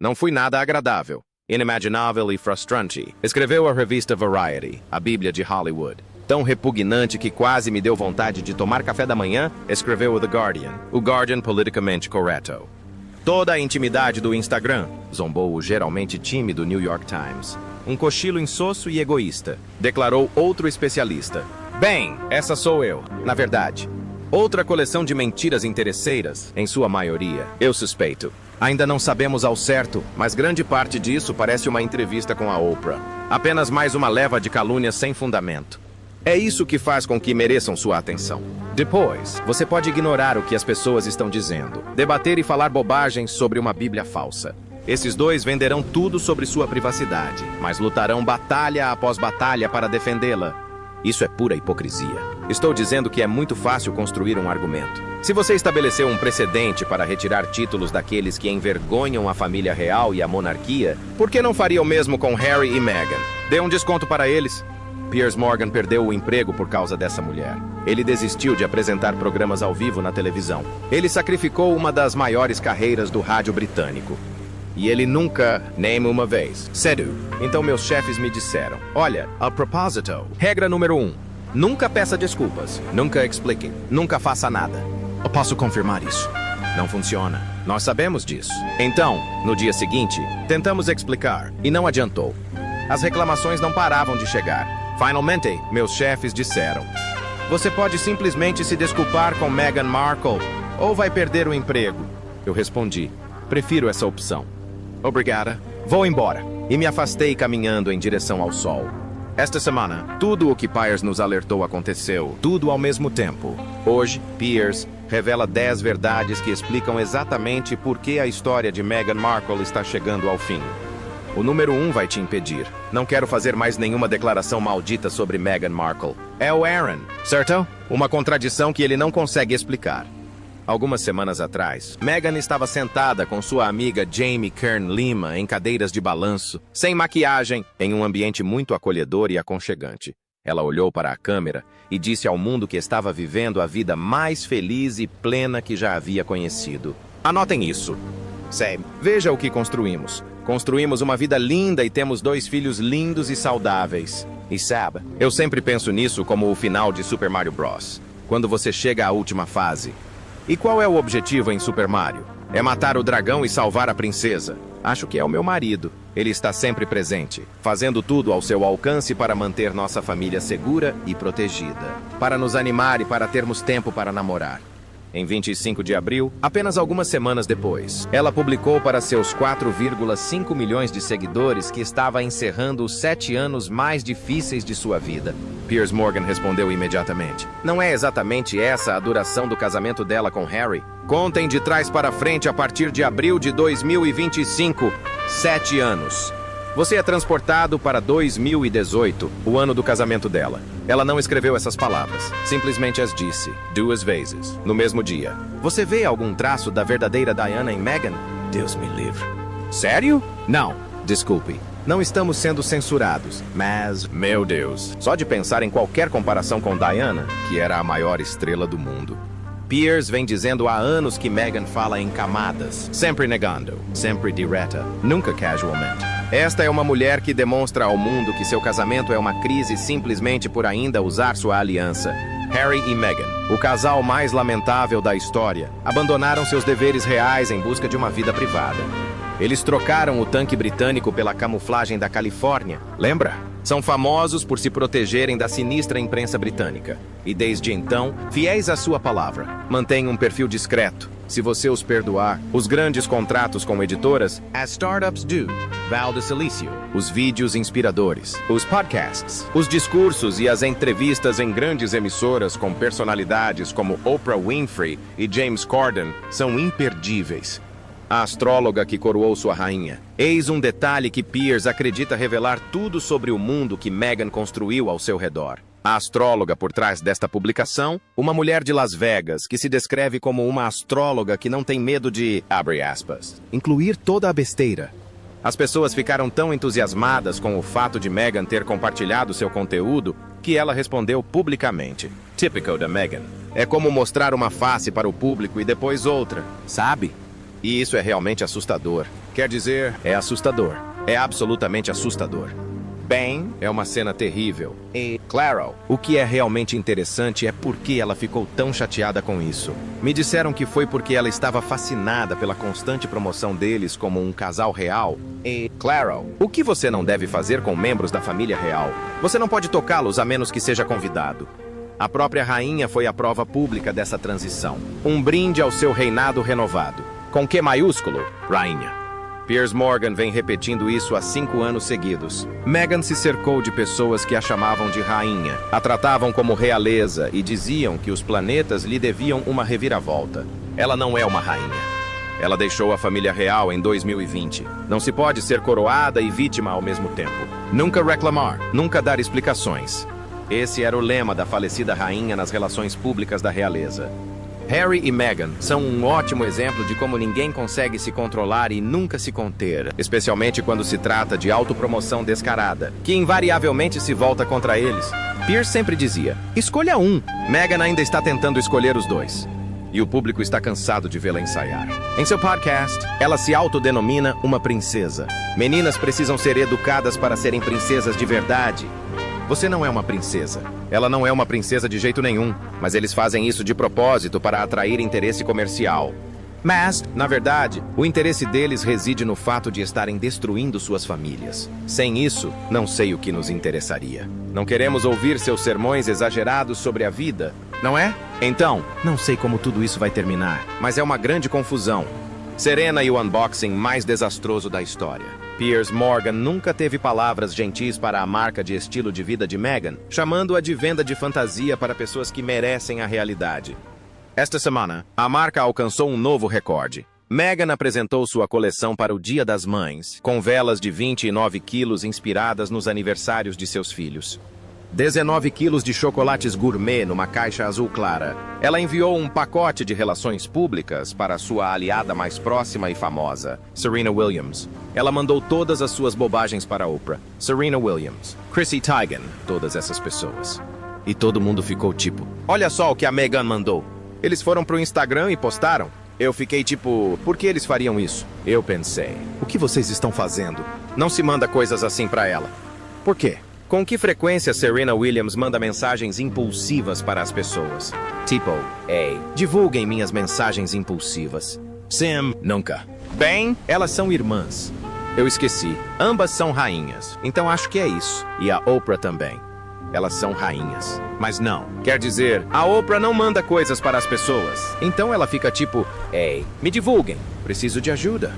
Não fui nada agradável. Inimaginável e frustrante. Escreveu a revista Variety, a Bíblia de Hollywood. Tão repugnante que quase me deu vontade de tomar café da manhã, escreveu The Guardian, o Guardian politicamente correto. Toda a intimidade do Instagram, zombou o geralmente tímido New York Times. Um cochilo insosso e egoísta, declarou outro especialista. Bem, essa sou eu, na verdade. Outra coleção de mentiras interesseiras, em sua maioria, eu suspeito. Ainda não sabemos ao certo, mas grande parte disso parece uma entrevista com a Oprah. Apenas mais uma leva de calúnias sem fundamento. É isso que faz com que mereçam sua atenção. Depois, você pode ignorar o que as pessoas estão dizendo, debater e falar bobagens sobre uma Bíblia falsa. Esses dois venderão tudo sobre sua privacidade, mas lutarão batalha após batalha para defendê-la. Isso é pura hipocrisia. Estou dizendo que é muito fácil construir um argumento. Se você estabeleceu um precedente para retirar títulos daqueles que envergonham a família real e a monarquia, por que não faria o mesmo com Harry e Meghan? Dê um desconto para eles. Piers Morgan perdeu o emprego por causa dessa mulher. Ele desistiu de apresentar programas ao vivo na televisão. Ele sacrificou uma das maiores carreiras do rádio britânico. E ele nunca, nem uma vez, sério. Então meus chefes me disseram, olha, a propósito, regra número 1, nunca peça desculpas, nunca explique, nunca faça nada. Eu posso confirmar isso. Não funciona. Nós sabemos disso. Então, no dia seguinte, tentamos explicar, e não adiantou. As reclamações não paravam de chegar. Finalmente, meus chefes disseram, você pode simplesmente se desculpar com Meghan Markle, ou vai perder o emprego. Eu respondi, prefiro essa opção. Obrigada. Vou embora. E me afastei caminhando em direção ao sol. Esta semana, tudo o que Piers nos alertou aconteceu, tudo ao mesmo tempo. Hoje, Piers revela 10 verdades que explicam exatamente por que a história de Meghan Markle está chegando ao fim. O número 1 vai te impedir. Não quero fazer mais nenhuma declaração maldita sobre Meghan Markle. É o Aaron, certo? Uma contradição que ele não consegue explicar. Algumas semanas atrás, Meghan estava sentada com sua amiga Jamie Kern Lima em cadeiras de balanço, sem maquiagem, em um ambiente muito acolhedor e aconchegante. Ela olhou para a câmera e disse ao mundo que estava vivendo a vida mais feliz e plena que já havia conhecido. Anotem isso. Sam, veja o que construímos. Construímos uma vida linda e temos 2 filhos lindos e saudáveis. E sabe, eu sempre penso nisso como o final de Super Mario Bros. Quando você chega à última fase. E qual é o objetivo em Super Mario? É matar o dragão e salvar a princesa. Acho que é o meu marido. Ele está sempre presente, fazendo tudo ao seu alcance para manter nossa família segura e protegida. Para nos animar e para termos tempo para namorar. Em 25 de abril, apenas algumas semanas depois, ela publicou para seus 4,5 milhões de seguidores que estava encerrando os 7 anos mais difíceis de sua vida. Piers Morgan respondeu imediatamente. Não é exatamente essa a duração do casamento dela com Harry? Contem de trás para frente a partir de abril de 2025. 7 anos. Você é transportado para 2018, o ano do casamento dela. Ela não escreveu essas palavras, simplesmente as disse, 2 vezes, no mesmo dia. Você vê algum traço da verdadeira Diana em Meghan? Deus me livre. Sério? Não, desculpe. Não estamos sendo censurados, mas, meu Deus, só de pensar em qualquer comparação com Diana, que era a maior estrela do mundo. Piers vem dizendo há anos que Meghan fala em camadas, sempre negando, sempre direta, nunca casualmente. Esta é uma mulher que demonstra ao mundo que seu casamento é uma crise simplesmente por ainda usar sua aliança. Harry e Meghan, o casal mais lamentável da história, abandonaram seus deveres reais em busca de uma vida privada. Eles trocaram o tanque britânico pela camuflagem da Califórnia, lembra? São famosos por se protegerem da sinistra imprensa britânica. E desde então, fiéis à sua palavra, mantêm um perfil discreto. Se você os perdoar, os grandes contratos com editoras, as startups do, Val de Silício, os vídeos inspiradores, os podcasts, os discursos e as entrevistas em grandes emissoras com personalidades como Oprah Winfrey e James Corden são imperdíveis. A astróloga que coroou sua rainha. Eis um detalhe que Piers acredita revelar tudo sobre o mundo que Meghan construiu ao seu redor. A astróloga por trás desta publicação, uma mulher de Las Vegas que se descreve como uma astróloga que não tem medo de, abre aspas, incluir toda a besteira. As pessoas ficaram tão entusiasmadas com o fato de Meghan ter compartilhado seu conteúdo que ela respondeu publicamente. Típico da Meghan. É como mostrar uma face para o público e depois outra, sabe? E isso é realmente assustador. Quer dizer, é assustador. É absolutamente assustador. Bem, é uma cena terrível. E, claro, o que é realmente interessante é por que ela ficou tão chateada com isso. Me disseram que foi porque ela estava fascinada pela constante promoção deles como um casal real. E, claro, o que você não deve fazer com membros da família real? Você não pode tocá-los a menos que seja convidado. A própria rainha foi a prova pública dessa transição. Um brinde ao seu reinado renovado. Com Q maiúsculo, rainha. Piers Morgan vem repetindo isso há 5 anos seguidos. Meghan se cercou de pessoas que a chamavam de rainha, a tratavam como realeza e diziam que os planetas lhe deviam uma reviravolta. Ela não é uma rainha. Ela deixou a família real em 2020. Não se pode ser coroada e vítima ao mesmo tempo. Nunca reclamar, nunca dar explicações. Esse era o lema da falecida rainha nas relações públicas da realeza. Harry e Meghan são um ótimo exemplo de como ninguém consegue se controlar e nunca se conter, especialmente quando se trata de autopromoção descarada, que invariavelmente se volta contra eles. Piers sempre dizia, escolha um. Meghan ainda está tentando escolher os dois. E o público está cansado de vê-la ensaiar. Em seu podcast, ela se autodenomina uma princesa. Meninas precisam ser educadas para serem princesas de verdade. Você não é uma princesa. Ela não é uma princesa de jeito nenhum, mas eles fazem isso de propósito para atrair interesse comercial. Mas, na verdade, o interesse deles reside no fato de estarem destruindo suas famílias. Sem isso, não sei o que nos interessaria. Não queremos ouvir seus sermões exagerados sobre a vida, não é? Então, não sei como tudo isso vai terminar, mas é uma grande confusão. Serena e o unboxing mais desastroso da história. Piers Morgan nunca teve palavras gentis para a marca de estilo de vida de Meghan, chamando-a de venda de fantasia para pessoas que merecem a realidade. Esta semana, a marca alcançou um novo recorde. Meghan apresentou sua coleção para o Dia das Mães, com velas de 29 quilos inspiradas nos aniversários de seus filhos. 19 quilos de chocolates gourmet numa caixa azul clara. Ela enviou um pacote de relações públicas para sua aliada mais próxima e famosa, Serena Williams. Ela mandou todas as suas bobagens para Oprah, Serena Williams, Chrissy Teigen, todas essas pessoas. E todo mundo ficou tipo, olha só o que a Meghan mandou. Eles foram pro Instagram e postaram. Eu fiquei tipo, por que eles fariam isso? Eu pensei, o que vocês estão fazendo? Não se manda coisas assim pra ela. Por quê? Com que frequência Serena Williams manda mensagens impulsivas para as pessoas? Tipo, ei, divulguem minhas mensagens impulsivas. Sim, nunca. Bem, elas são irmãs. Eu esqueci. Ambas são rainhas. Então acho que é isso. E a Oprah também. Elas são rainhas. Mas não. Quer dizer, a Oprah não manda coisas para as pessoas. Então ela fica tipo, ei, me divulguem. Preciso de ajuda.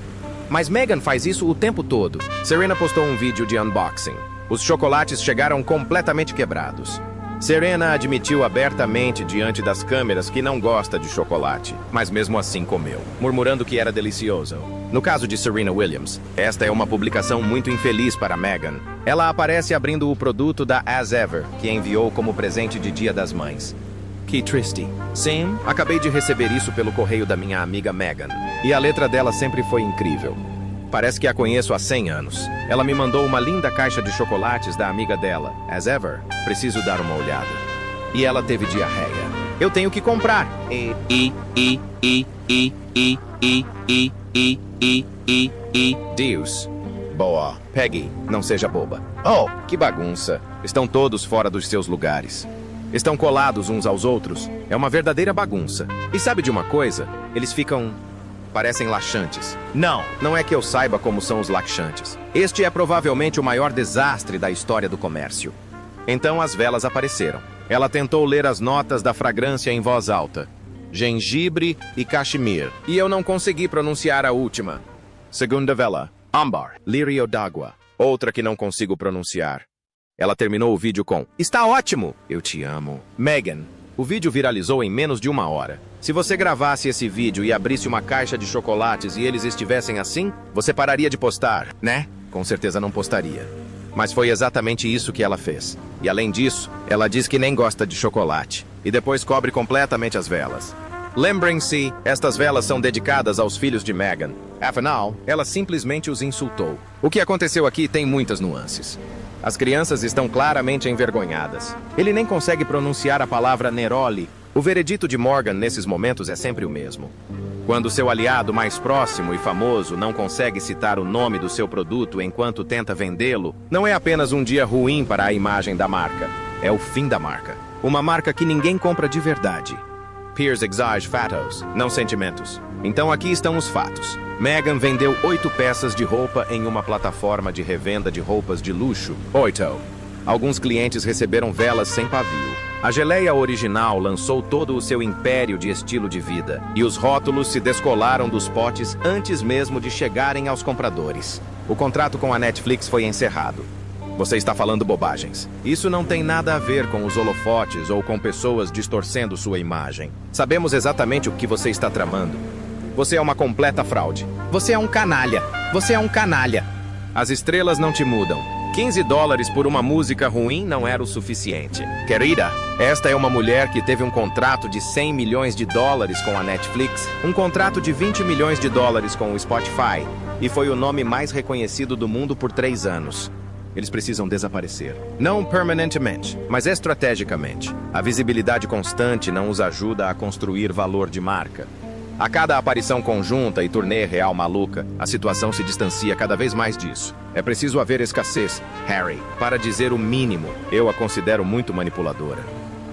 Mas Meghan faz isso o tempo todo. Serena postou um vídeo de unboxing. Os chocolates chegaram completamente quebrados. Serena admitiu abertamente diante das câmeras que não gosta de chocolate, mas mesmo assim comeu, murmurando que era delicioso. No caso de Serena Williams, esta é uma publicação muito infeliz para Meghan. Ela aparece abrindo o produto da As Ever, que enviou como presente de Dia das Mães. Que triste. Sim, acabei de receber isso pelo correio da minha amiga Meghan. E a letra dela sempre foi incrível. Parece que a conheço há 100 anos. Ela me mandou uma linda caixa de chocolates da amiga dela, As Ever. Preciso dar uma olhada. E ela teve diarreia. Eu tenho que comprar. Deus. Boa. Peggy, não seja boba. Oh, que bagunça. Estão todos fora dos seus lugares. Estão colados uns aos outros. É uma verdadeira bagunça. E sabe de uma coisa? Eles parecem laxantes. Não é que eu saiba como são os laxantes. Este é provavelmente o maior desastre da história do comércio. Então as velas apareceram. Ela tentou ler as notas da fragrância em voz alta. Gengibre e cachemir. E eu não consegui pronunciar a última. Segunda vela. Âmbar. Lírio d'água. Outra que não consigo pronunciar. Ela terminou o vídeo com, está ótimo! Eu te amo. Meghan. O vídeo viralizou em menos de 1 hora. Se você gravasse esse vídeo e abrisse uma caixa de chocolates e eles estivessem assim, você pararia de postar, né? Com certeza não postaria. Mas foi exatamente isso que ela fez. E além disso, ela diz que nem gosta de chocolate. E depois cobre completamente as velas. Lembrem-se, estas velas são dedicadas aos filhos de Meghan. Afinal, ela simplesmente os insultou. O que aconteceu aqui tem muitas nuances. As crianças estão claramente envergonhadas. Ele nem consegue pronunciar a palavra Neroli. O veredito de Morgan nesses momentos é sempre o mesmo. Quando seu aliado mais próximo e famoso não consegue citar o nome do seu produto enquanto tenta vendê-lo, não é apenas um dia ruim para a imagem da marca, é o fim da marca. Uma marca que ninguém compra de verdade. Piers exige fatos, não sentimentos. Então aqui estão os fatos. Meghan vendeu 8 peças de roupa em uma plataforma de revenda de roupas de luxo. 8. Alguns clientes receberam velas sem pavio. A geleia original lançou todo o seu império de estilo de vida, e os rótulos se descolaram dos potes antes mesmo de chegarem aos compradores. O contrato com a Netflix foi encerrado. Você está falando bobagens. Isso não tem nada a ver com os holofotes ou com pessoas distorcendo sua imagem. Sabemos exatamente o que você está tramando. Você é uma completa fraude. Você é um canalha. Você é um canalha. As estrelas não te mudam. $15 por uma música ruim não era o suficiente. Querida, esta é uma mulher que teve um contrato de $100 milhões com a Netflix, um contrato de $20 milhões com o Spotify, e foi o nome mais reconhecido do mundo por 3 anos. Eles precisam desaparecer. Não permanentemente, mas estrategicamente. A visibilidade constante não os ajuda a construir valor de marca. A cada aparição conjunta e turnê real maluca, a situação se distancia cada vez mais disso. É preciso haver escassez, Harry. Para dizer o mínimo, eu a considero muito manipuladora.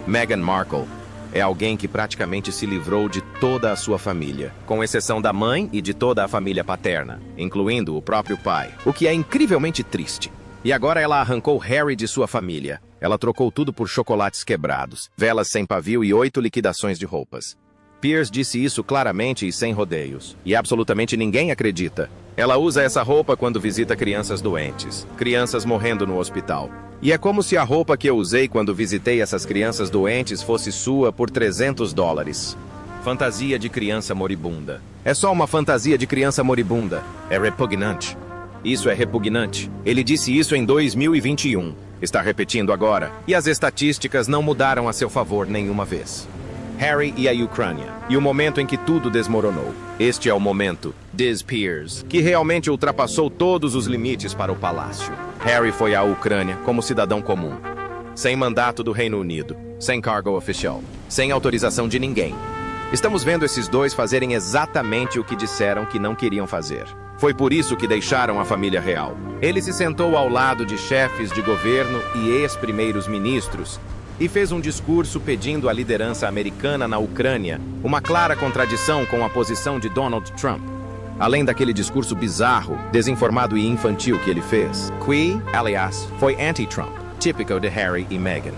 Meghan Markle é alguém que praticamente se livrou de toda a sua família, com exceção da mãe e de toda a família paterna, incluindo o próprio pai, o que é incrivelmente triste. E agora ela arrancou Harry de sua família. Ela trocou tudo por chocolates quebrados, velas sem pavio e 8 liquidações de roupas. Piers disse isso claramente e sem rodeios. E absolutamente ninguém acredita. Ela usa essa roupa quando visita crianças doentes, crianças morrendo no hospital. E é como se a roupa que eu usei quando visitei essas crianças doentes fosse sua por $300. Fantasia de criança moribunda. É só uma fantasia de criança moribunda. É repugnante. Isso é repugnante. Ele disse isso em 2021. Está repetindo agora. E as estatísticas não mudaram a seu favor nenhuma vez. Harry e a Ucrânia, e o momento em que tudo desmoronou. Este é o momento, diz Piers, que realmente ultrapassou todos os limites para o palácio. Harry foi à Ucrânia como cidadão comum, sem mandato do Reino Unido, sem cargo oficial, sem autorização de ninguém. Estamos vendo esses dois fazerem exatamente o que disseram que não queriam fazer. Foi por isso que deixaram a família real. Ele se sentou ao lado de chefes de governo e ex-primeiros ministros, e fez um discurso pedindo a liderança americana na Ucrânia, uma clara contradição com a posição de Donald Trump. Além daquele discurso bizarro, desinformado e infantil que ele fez, que, aliás, foi anti-Trump, típico de Harry e Meghan.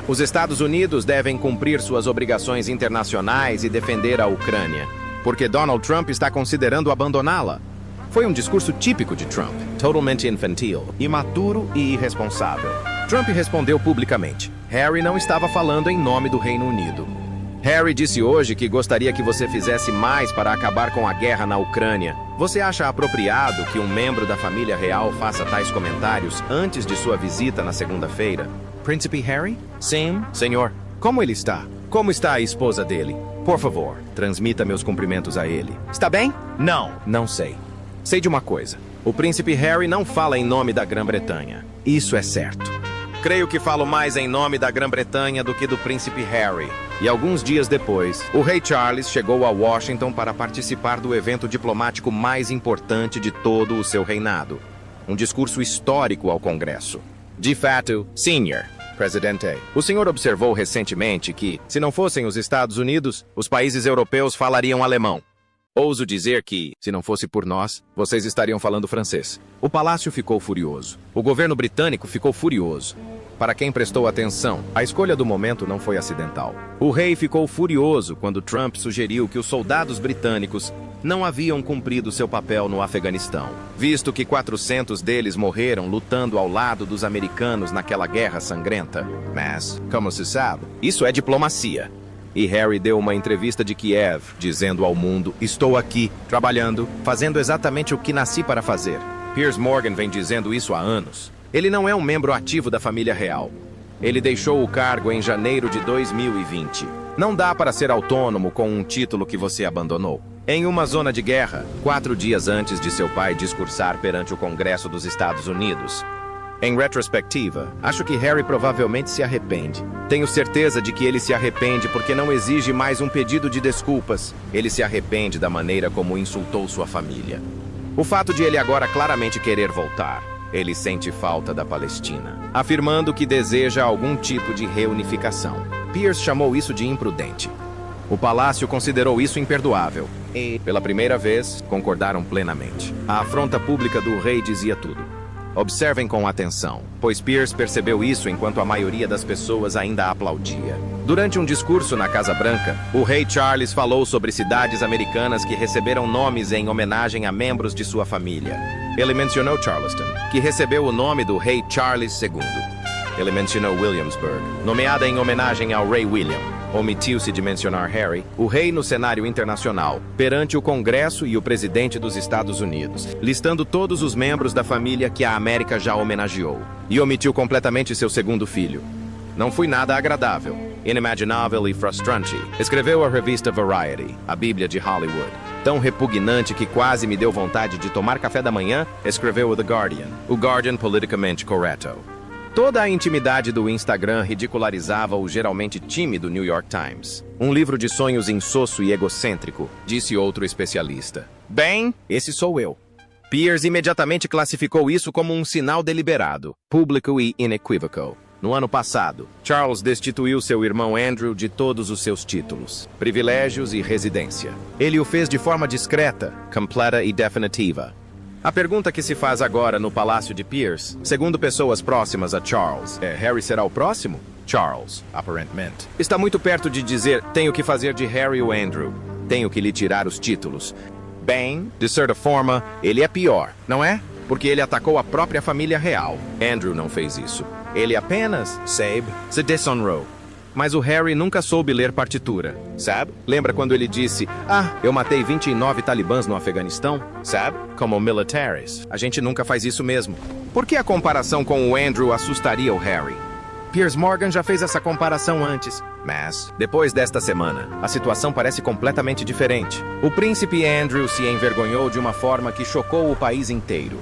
Os Estados Unidos devem cumprir suas obrigações internacionais e defender a Ucrânia, porque Donald Trump está considerando abandoná-la. Foi um discurso típico de Trump, totalmente infantil, imaturo e irresponsável. Trump respondeu publicamente. Harry não estava falando em nome do Reino Unido. Harry disse hoje que gostaria que você fizesse mais para acabar com a guerra na Ucrânia. Você acha apropriado que um membro da família real faça tais comentários antes de sua visita na segunda-feira? Príncipe Harry? Sim, senhor. Como ele está? Como está a esposa dele? Por favor, transmita meus cumprimentos a ele. Está bem? Não. Não sei. Sei de uma coisa. O príncipe Harry não fala em nome da Grã-Bretanha. Isso é certo. Creio que falo mais em nome da Grã-Bretanha do que do príncipe Harry. E alguns dias depois, o rei Charles chegou a Washington para participar do evento diplomático mais importante de todo o seu reinado. Um discurso histórico ao Congresso. De fato, Sr. Presidente, o senhor observou recentemente que, se não fossem os Estados Unidos, os países europeus falariam alemão. Ouso dizer que, se não fosse por nós, vocês estariam falando francês. O palácio ficou furioso. O governo britânico ficou furioso. Para quem prestou atenção, a escolha do momento não foi acidental. O rei ficou furioso quando Trump sugeriu que os soldados britânicos não haviam cumprido seu papel no Afeganistão, visto que 400 deles morreram lutando ao lado dos americanos naquela guerra sangrenta. Mas, como se sabe, isso é diplomacia. E Harry deu uma entrevista de Kiev, dizendo ao mundo: estou aqui, trabalhando, fazendo exatamente o que nasci para fazer. Piers Morgan vem dizendo isso há anos. Ele não é um membro ativo da família real. Ele deixou o cargo em janeiro de 2020. Não dá para ser autônomo com um título que você abandonou. Em uma zona de guerra, 4 dias antes de seu pai discursar perante o Congresso dos Estados Unidos. Em retrospectiva, acho que Harry provavelmente se arrepende. Tenho certeza de que ele se arrepende porque não exige mais um pedido de desculpas. Ele se arrepende da maneira como insultou sua família. O fato de ele agora claramente querer voltar. Ele sente falta da Palestina, afirmando que deseja algum tipo de reunificação. Pierce chamou isso de imprudente. O palácio considerou isso imperdoável e, pela primeira vez, concordaram plenamente. A afronta pública do rei dizia tudo. Observem com atenção, pois Pierce percebeu isso enquanto a maioria das pessoas ainda aplaudia. Durante um discurso na Casa Branca, o rei Charles falou sobre cidades americanas que receberam nomes em homenagem a membros de sua família. Ele mencionou Charleston, que recebeu o nome do rei Charles II. Ele mencionou Williamsburg, nomeada em homenagem ao rei William. Omitiu-se de mencionar Harry, o rei no cenário internacional, perante o Congresso e o presidente dos Estados Unidos, listando todos os membros da família que a América já homenageou. E omitiu completamente seu segundo filho. Não foi nada agradável, inimaginável e frustrante, escreveu a revista Variety, a Bíblia de Hollywood. Tão repugnante que quase me deu vontade de tomar café da manhã, escreveu The Guardian, o Guardian politicamente correto. Toda a intimidade do Instagram ridicularizava o geralmente tímido New York Times. Um livro de sonhos insosso e egocêntrico, disse outro especialista. Bem, esse sou eu. Pierce imediatamente classificou isso como um sinal deliberado, público e inequívoco. No ano passado, Charles destituiu seu irmão Andrew de todos os seus títulos, privilégios e residência. Ele o fez de forma discreta, completa e definitiva. A pergunta que se faz agora no Palácio de Pierce, segundo pessoas próximas a Charles, é: Harry será o próximo? Charles, aparentemente, está muito perto de dizer: tenho que fazer de Harry o Andrew. Tenho que lhe tirar os títulos. Bem, de certa forma, ele é pior, não é? Porque ele atacou a própria família real. Andrew não fez isso. Ele apenas, se desonrou. Mas o Harry nunca soube ler partitura, sabe? Lembra quando ele disse: eu matei 29 talibãs no Afeganistão, sabe? Como militares. A gente nunca faz isso mesmo. Por que a comparação com o Andrew assustaria o Harry? Piers Morgan já fez essa comparação antes. Mas, depois desta semana, a situação parece completamente diferente. O príncipe Andrew se envergonhou de uma forma que chocou o país inteiro.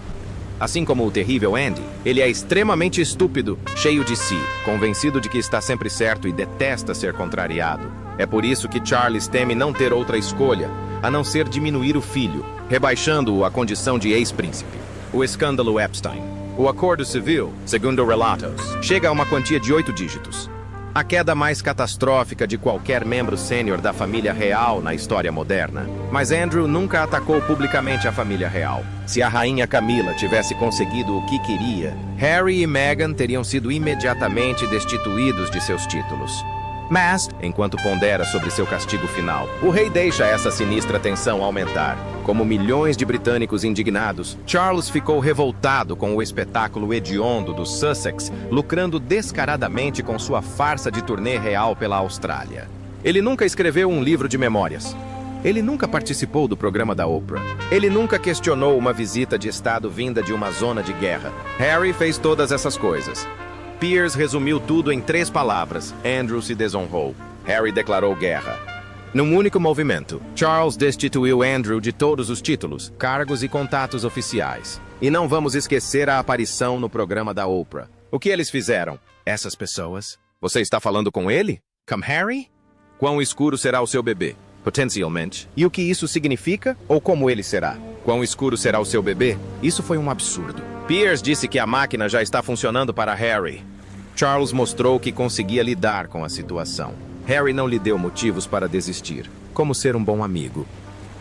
Assim como o terrível Andy, ele é extremamente estúpido, cheio de si, convencido de que está sempre certo e detesta ser contrariado. É por isso que Charles teme não ter outra escolha, a não ser diminuir o filho, rebaixando-o à condição de ex-príncipe. O escândalo Epstein. O acordo civil, segundo relatos, chega a uma quantia de 8 dígitos. A queda mais catastrófica de qualquer membro sênior da família real na história moderna. Mas Andrew nunca atacou publicamente a família real. Se a rainha Camila tivesse conseguido o que queria, Harry e Meghan teriam sido imediatamente destituídos de seus títulos. Mas, enquanto pondera sobre seu castigo final, o rei deixa essa sinistra tensão aumentar. Como milhões de britânicos indignados, Charles ficou revoltado com o espetáculo hediondo dos Sussex, lucrando descaradamente com sua farsa de turnê real pela Austrália. Ele nunca escreveu um livro de memórias. Ele nunca participou do programa da Oprah. Ele nunca questionou uma visita de estado vinda de uma zona de guerra. Harry fez todas essas coisas. Pierce resumiu tudo em 3 palavras. Andrew se desonrou. Harry declarou guerra. Num único movimento, Charles destituiu Andrew de todos os títulos, cargos e contatos oficiais. E não vamos esquecer a aparição no programa da Oprah. O que eles fizeram? Essas pessoas? Você está falando com ele? Com Harry? Quão escuro será o seu bebê? Potencialmente. E o que isso significa? Ou como ele será? Quão escuro será o seu bebê? Isso foi um absurdo. Pierce disse que a máquina já está funcionando para Harry. Charles mostrou que conseguia lidar com a situação. Harry não lhe deu motivos para desistir. Como ser um bom amigo.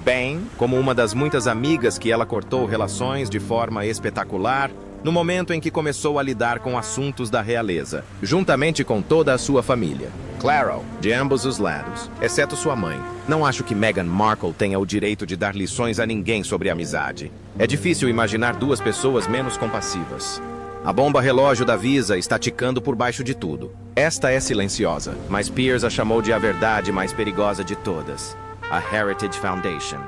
Bem, como uma das muitas amigas que ela cortou relações de forma espetacular, no momento em que começou a lidar com assuntos da realeza, juntamente com toda a sua família. Claro, de ambos os lados, exceto sua mãe. Não acho que Meghan Markle tenha o direito de dar lições a ninguém sobre amizade. É difícil imaginar 2 pessoas menos compassivas. A bomba relógio da Visa está ticando por baixo de tudo. Esta é silenciosa, mas Pierce a chamou de a verdade mais perigosa de todas. A Heritage Foundation.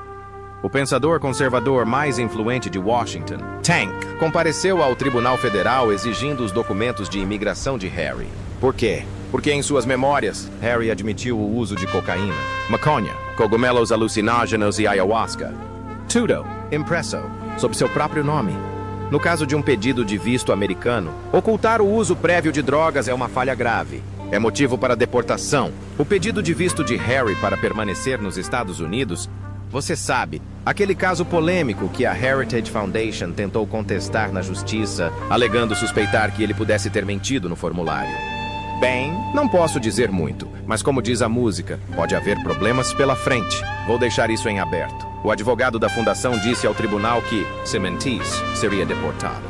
O pensador conservador mais influente de Washington, Tank, compareceu ao Tribunal Federal exigindo os documentos de imigração de Harry. Por quê? Porque em suas memórias, Harry admitiu o uso de cocaína, maconha, cogumelos alucinógenos e ayahuasca. Tudo, impresso, sob seu próprio nome. No caso de um pedido de visto americano, ocultar o uso prévio de drogas é uma falha grave. É motivo para deportação. O pedido de visto de Harry para permanecer nos Estados Unidos, você sabe, aquele caso polêmico que a Heritage Foundation tentou contestar na justiça, alegando suspeitar que ele pudesse ter mentido no formulário. Bem, não posso dizer muito, mas como diz a música, pode haver problemas pela frente. Vou deixar isso em aberto. O advogado da fundação disse ao tribunal que, se mentisse, seria deportado.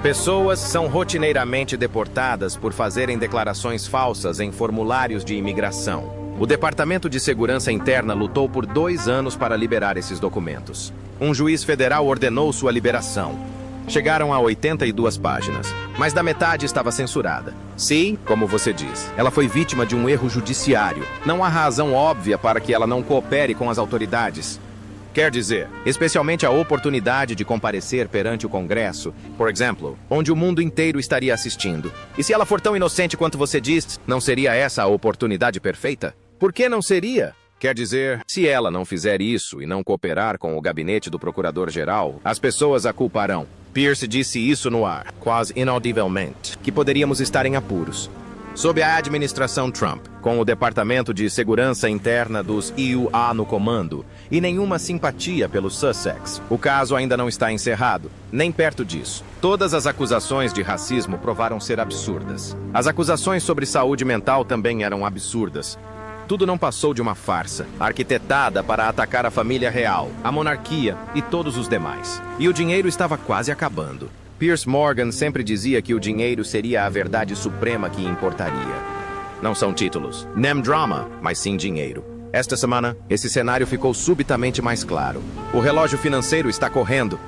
Pessoas são rotineiramente deportadas por fazerem declarações falsas em formulários de imigração. O Departamento de Segurança Interna lutou por 2 anos para liberar esses documentos. Um juiz federal ordenou sua liberação. Chegaram a 82 páginas, mas da metade estava censurada. Sim, como você diz, ela foi vítima de um erro judiciário. Não há razão óbvia para que ela não coopere com as autoridades. Quer dizer, especialmente a oportunidade de comparecer perante o Congresso, por exemplo, onde o mundo inteiro estaria assistindo. E se ela for tão inocente quanto você diz, não seria essa a oportunidade perfeita? Por que não seria? Quer dizer, se ela não fizer isso e não cooperar com o gabinete do procurador-geral, as pessoas a culparão. Pierce disse isso no ar, quase inaudivelmente, que poderíamos estar em apuros. Sob a administração Trump, com o Departamento de Segurança Interna dos EUA no comando, e nenhuma simpatia pelo Sussex, o caso ainda não está encerrado, nem perto disso. Todas as acusações de racismo provaram ser absurdas. As acusações sobre saúde mental também eram absurdas. Tudo não passou de uma farsa, arquitetada para atacar a família real, a monarquia e todos os demais. E o dinheiro estava quase acabando. Piers Morgan sempre dizia que o dinheiro seria a verdade suprema que importaria. Não são títulos, nem drama, mas sim dinheiro. Esta semana, esse cenário ficou subitamente mais claro. O relógio financeiro está correndo.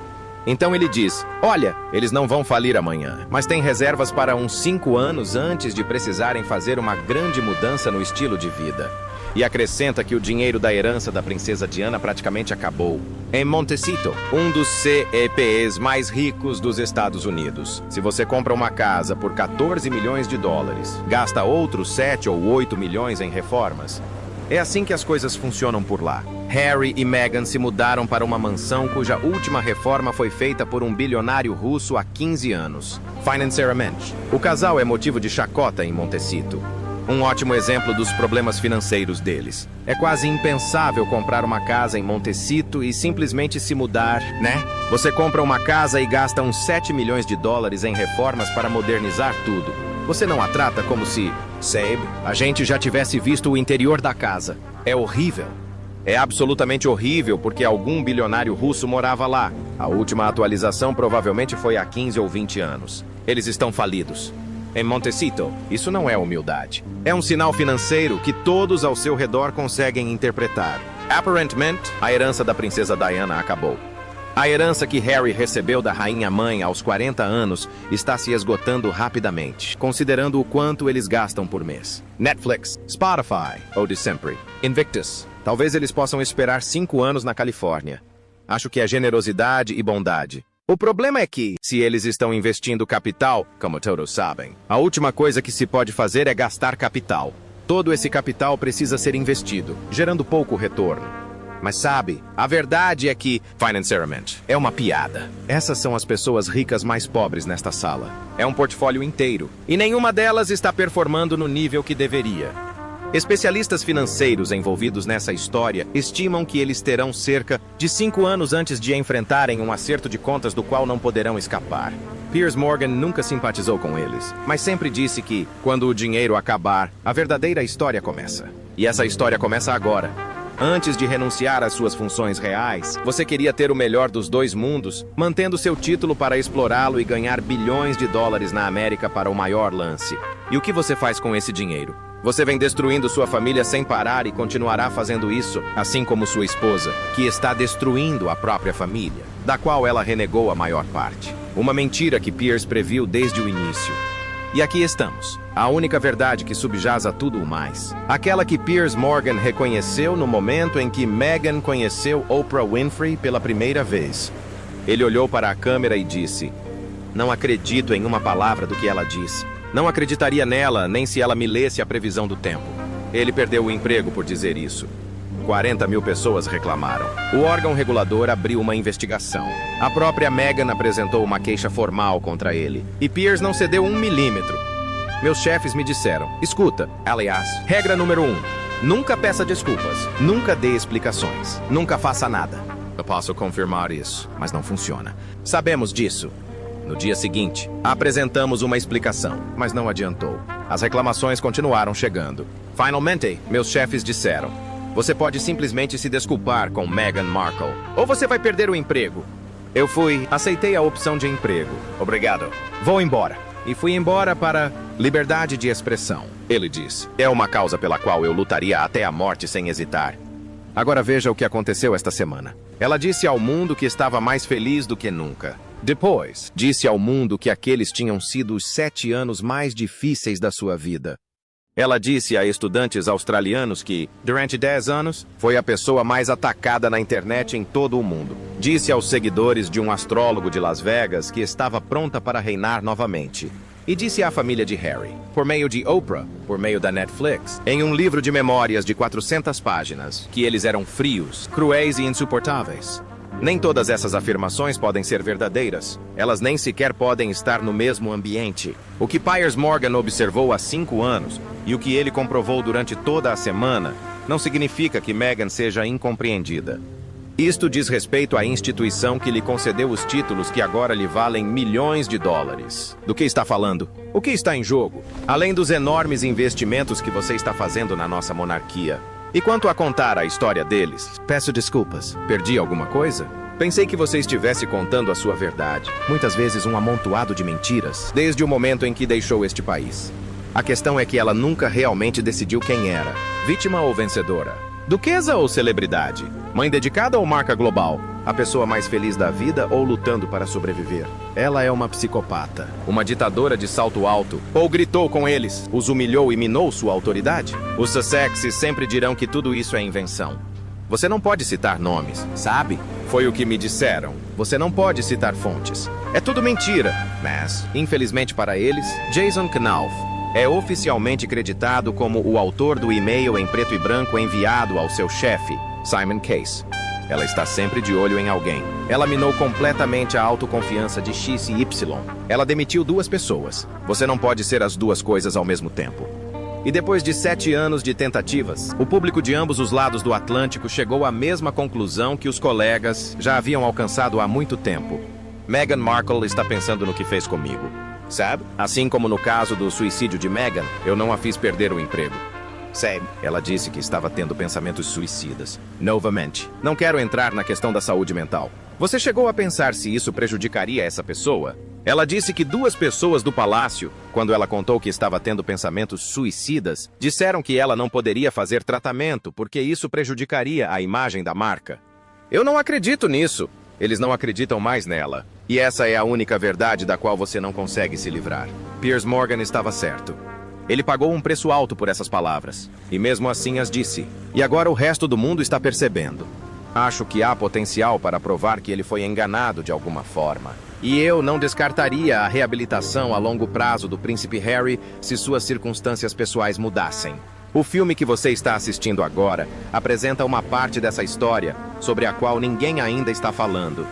Então ele diz, olha, eles não vão falir amanhã, mas têm reservas para uns 5 anos antes de precisarem fazer uma grande mudança no estilo de vida. E acrescenta que o dinheiro da herança da princesa Diana praticamente acabou. Em Montecito, um dos CEPs mais ricos dos Estados Unidos. Se você compra uma casa por 14 milhões de dólares, gasta outros 7 ou 8 milhões em reformas. É assim que as coisas funcionam por lá. Harry e Meghan se mudaram para uma mansão cuja última reforma foi feita por um bilionário russo há 15 anos. Financeiramente, o casal é motivo de chacota em Montecito. Um ótimo exemplo dos problemas financeiros deles. É quase impensável comprar uma casa em Montecito e simplesmente se mudar, né? Você compra uma casa e gasta uns 7 milhões de dólares em reformas para modernizar tudo. Você não a trata como se, sabe, a gente já tivesse visto o interior da casa. É horrível. É absolutamente horrível porque algum bilionário russo morava lá. A última atualização provavelmente foi há 15 ou 20 anos. Eles estão falidos. Em Montecito, isso não é humildade. É um sinal financeiro que todos ao seu redor conseguem interpretar. Aparentemente, a herança da princesa Diana acabou. A herança que Harry recebeu da rainha-mãe aos 40 anos está se esgotando rapidamente, considerando o quanto eles gastam por mês. Netflix, Spotify ou de sempre. Invictus. Talvez eles possam esperar 5 anos na Califórnia. Acho que é generosidade e bondade. O problema é que, se eles estão investindo capital, como todos sabem, a última coisa que se pode fazer é gastar capital. Todo esse capital precisa ser investido, gerando pouco retorno. Mas sabe, a verdade é que, financeiramente, é uma piada. Essas são as pessoas ricas mais pobres nesta sala. É um portfólio inteiro, e nenhuma delas está performando no nível que deveria. Especialistas financeiros envolvidos nessa história estimam que eles terão cerca de 5 anos antes de enfrentarem um acerto de contas do qual não poderão escapar. Piers Morgan nunca simpatizou com eles, mas sempre disse que, quando o dinheiro acabar, a verdadeira história começa. E essa história começa agora. Antes de renunciar às suas funções reais, você queria ter o melhor dos 2 mundos, mantendo seu título para explorá-lo e ganhar bilhões de dólares na América para o maior lance. E o que você faz com esse dinheiro? Você vem destruindo sua família sem parar e continuará fazendo isso, assim como sua esposa, que está destruindo a própria família, da qual ela renegou a maior parte. Uma mentira que Pierce previu desde o início. E aqui estamos, a única verdade que subjaz a tudo o mais. Aquela que Piers Morgan reconheceu no momento em que Meghan conheceu Oprah Winfrey pela primeira vez. Ele olhou para a câmera e disse, não acredito em uma palavra do que ela disse. Não acreditaria nela, nem se ela me lesse a previsão do tempo. Ele perdeu o emprego por dizer isso. 40 mil pessoas reclamaram. O órgão regulador abriu uma investigação. A própria Meghan apresentou uma queixa formal contra ele. E Piers não cedeu 1 milímetro. Meus chefes me disseram, escuta, aliás, regra número 1. Nunca peça desculpas. Nunca dê explicações. Nunca faça nada. Eu posso confirmar isso, mas não funciona. Sabemos disso. No dia seguinte, apresentamos uma explicação, mas não adiantou. As reclamações continuaram chegando. Finalmente, meus chefes disseram, você pode simplesmente se desculpar com Meghan Markle, ou você vai perder o emprego. Eu aceitei a opção de emprego. Obrigado. Vou embora. E fui embora para liberdade de expressão. Ele disse, é uma causa pela qual eu lutaria até a morte sem hesitar. Agora veja o que aconteceu esta semana. Ela disse ao mundo que estava mais feliz do que nunca. Depois, disse ao mundo que aqueles tinham sido os 7 anos mais difíceis da sua vida. Ela disse a estudantes australianos que, durante 10 anos, foi a pessoa mais atacada na internet em todo o mundo. Disse aos seguidores de um astrólogo de Las Vegas que estava pronta para reinar novamente. E disse à família de Harry, por meio de Oprah, por meio da Netflix, em um livro de memórias de 400 páginas, que eles eram frios, cruéis e insuportáveis. Nem todas essas afirmações podem ser verdadeiras. Elas nem sequer podem estar no mesmo ambiente. O que Piers Morgan observou há 5 anos e o que ele comprovou durante toda a semana não significa que Meghan seja incompreendida. Isto diz respeito à instituição que lhe concedeu os títulos que agora lhe valem milhões de dólares. Do que está falando? O que está em jogo? Além dos enormes investimentos que você está fazendo na nossa monarquia. E quanto a contar a história deles, peço desculpas. Perdi alguma coisa? Pensei que você estivesse contando a sua verdade. Muitas vezes um amontoado de mentiras, desde o momento em que deixou este país. A questão é que ela nunca realmente decidiu quem era. Vítima ou vencedora? Duquesa ou celebridade? Mãe dedicada ou marca global? A pessoa mais feliz da vida ou lutando para sobreviver? Ela é uma psicopata, uma ditadora de salto alto. Ou gritou com eles, os humilhou e minou sua autoridade? Os Sussexes sempre dirão que tudo isso é invenção. Você não pode citar nomes, sabe? Foi o que me disseram. Você não pode citar fontes. É tudo mentira. Mas, infelizmente para eles, Jason Knauf é oficialmente creditado como o autor do e-mail em preto e branco enviado ao seu chefe, Simon Case. Ela está sempre de olho em alguém. Ela minou completamente a autoconfiança de X e Y. Ela demitiu 2 pessoas. Você não pode ser as 2 coisas ao mesmo tempo. E depois de 7 anos de tentativas, o público de ambos os lados do Atlântico chegou à mesma conclusão que os colegas já haviam alcançado há muito tempo. Meghan Markle está pensando no que fez comigo. Sabe? Assim como no caso do suicídio de Meghan, eu não a fiz perder o emprego. Sabe? Ela disse que estava tendo pensamentos suicidas. Novamente, não quero entrar na questão da saúde mental. Você chegou a pensar se isso prejudicaria essa pessoa? Ela disse que 2 pessoas do palácio, quando ela contou que estava tendo pensamentos suicidas, disseram que ela não poderia fazer tratamento porque isso prejudicaria a imagem da marca. Eu não acredito nisso. Eles não acreditam mais nela. E essa é a única verdade da qual você não consegue se livrar. Piers Morgan estava certo. Ele pagou um preço alto por essas palavras. E mesmo assim as disse. E agora o resto do mundo está percebendo. Acho que há potencial para provar que ele foi enganado de alguma forma. E eu não descartaria a reabilitação a longo prazo do príncipe Harry se suas circunstâncias pessoais mudassem. O filme que você está assistindo agora apresenta uma parte dessa história sobre a qual ninguém ainda está falando.